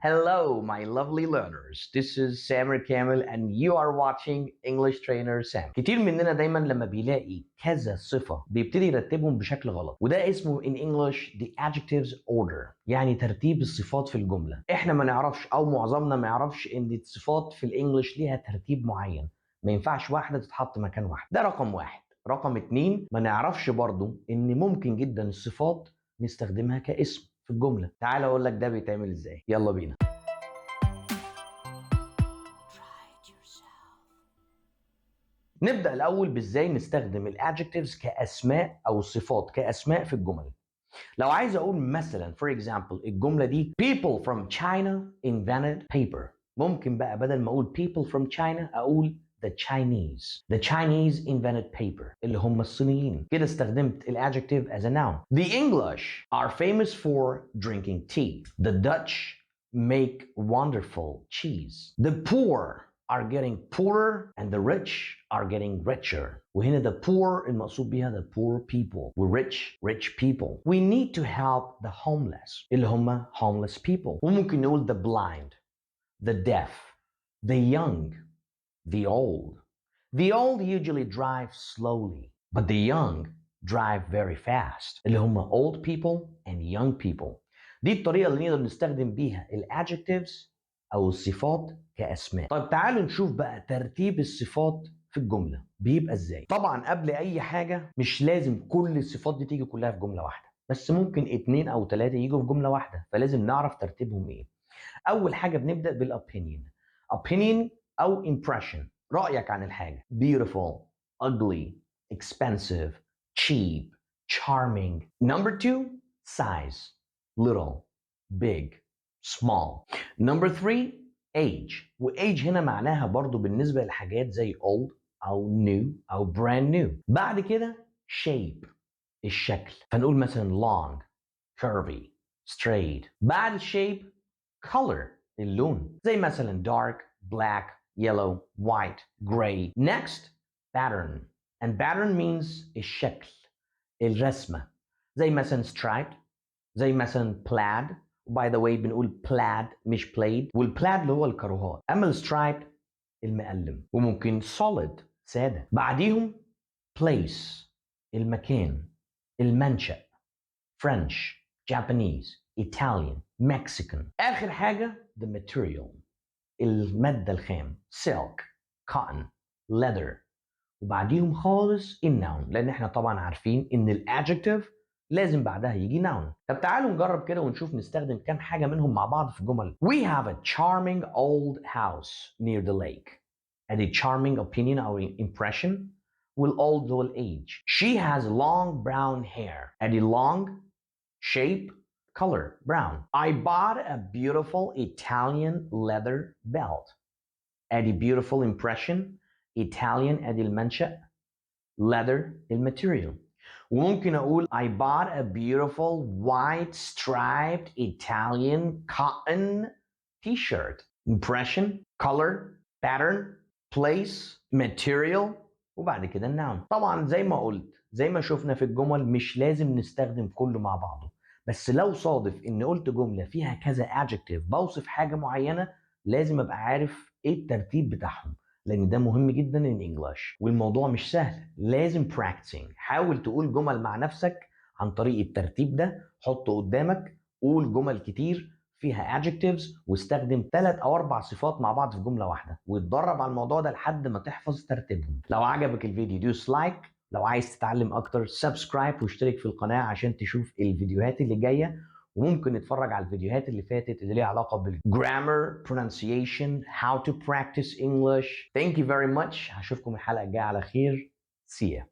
Hello, my lovely learners. This is Samir Kamil and you are watching English Trainer Sam. كتير مننا دايما لما بيلاقي كذا صفة بيبتدي يرتبهم بشكل غلط، وده اسمه in English the adjectives order، يعني ترتيب الصفات في الجملة. احنا ما نعرفش او معظمنا ما يعرفش ان الصفات في الانجليش ليها ترتيب معين، ما ينفعش واحدة تتحط مكان واحدة. ده رقم واحد. رقم اتنين، ما نعرفش برضو ان ممكن جدا الصفات نستخدمها كاسم في الجملة. تعال اقول لك ده بيتعمل ازاي. يلا بينا. نبدأ الأول بإزاي نستخدم الادجectives كأسماء أو الصفات كأسماء في الجمل. لو عايز أقول مثلا for example الجملة دي people from China invented paper، ممكن بقى بدل ما أقول people from China أقول the Chinese invented paper، اللي هم الصينيين. كده استخدمت الادجective as a noun. The English are famous for drinking tea. The Dutch make wonderful cheese. The poor are getting poorer and the rich are getting richer. وهنا the poor المقصود بيها the poor people و rich people. We need to help the homeless اللي هم homeless people. وممكن نقول the blind, the deaf, the young, the old. The old usually drive slowly, but the young drive very fast اللي هم old people and young people. دي الطريقة اللي نقدر نستخدم بيها الادجectives أو الصفات كأسماء. طيب تعالوا نشوف بقى ترتيب الصفات في الجملة بيبقى ازاي. طبعا قبل أي حاجة مش لازم كل الصفات دي تيجي كلها في جملة واحدة، بس ممكن 2 أو 3 يجوا في جملة واحدة، فلازم نعرف ترتيبهم ايه. أول حاجة بنبدأ بالopinion. opinion أو impression، رأيك عن الحاجة. beautiful, ugly, expensive, cheap, charming. Number 2 size. little, big, small. Number 3 age. وage هنا معناها برضو بالنسبة لحاجات زي old أو new أو brand new. بعد كده shape، الشكل، فنقول مثلا long, curvy, straight. بعد shape color، اللون، زي مثلا dark, black, yellow, white, gray. Next pattern. And pattern means الشكل، الرسمة، زي مثلا striped، زي مثلا plaid. وباي ذا واي بنقول plaid مش plaid، والplaid اللي هو الكاروهات. اما السترايب المقلم. وممكن solid ساده. بعديهم place المكان، المنشأ، French, Japanese, Italian, Mexican. اخر حاجه the material، الماده الخام، silk, cotton, leather. وبعديهم خالص النون، لان احنا طبعا عارفين ان الادجكتيف لازم بعدها يجي noun. طب تعالوا نجرب كده ونشوف نستخدم كام حاجة منهم مع بعض في جمل. We have a charming old house near the lake. ادي charming opinion او impression، والold هو age. She has long brown hair. ادي long shape color brown. I bought a beautiful Italian leather belt. ادي beautiful impression، Italian ادي المنشأ، leather الماتيريال. وممكن اقول I bought a beautiful white striped Italian cotton t-shirt. Impression, color, pattern, place, material. وبعد كده النون. طبعا زي ما قلت، زي ما شفنا في الجمل، مش لازم نستخدم كله مع بعضه، بس لو صادف ان قلت جملة فيها كذا adjective بوصف حاجة معينة، لازم ابقى عارف ايه الترتيب بتاعهم، لان ده مهم جدا in English. والموضوع مش سهل، لازم practicing. حاول تقول جمل مع نفسك عن طريق الترتيب ده، حطه قدامك، قول جمل كتير فيها adjectives واستخدم 3 أو 4 صفات مع بعض في جملة واحدة، واتدرب على الموضوع ده لحد ما تحفظ ترتيبهم. لو عجبك الفيديو دوس لايك، لو عايز تتعلم اكتر سبسكرايب واشترك في القناة عشان تشوف الفيديوهات اللي جاية. وممكن نتفرج على الفيديوهات اللي فاتت اللي ليها علاقة بالجرامر، pronunciation, how to practice English. Thank you very much. هشوفكم الحلقة الجاية على خير. See ya.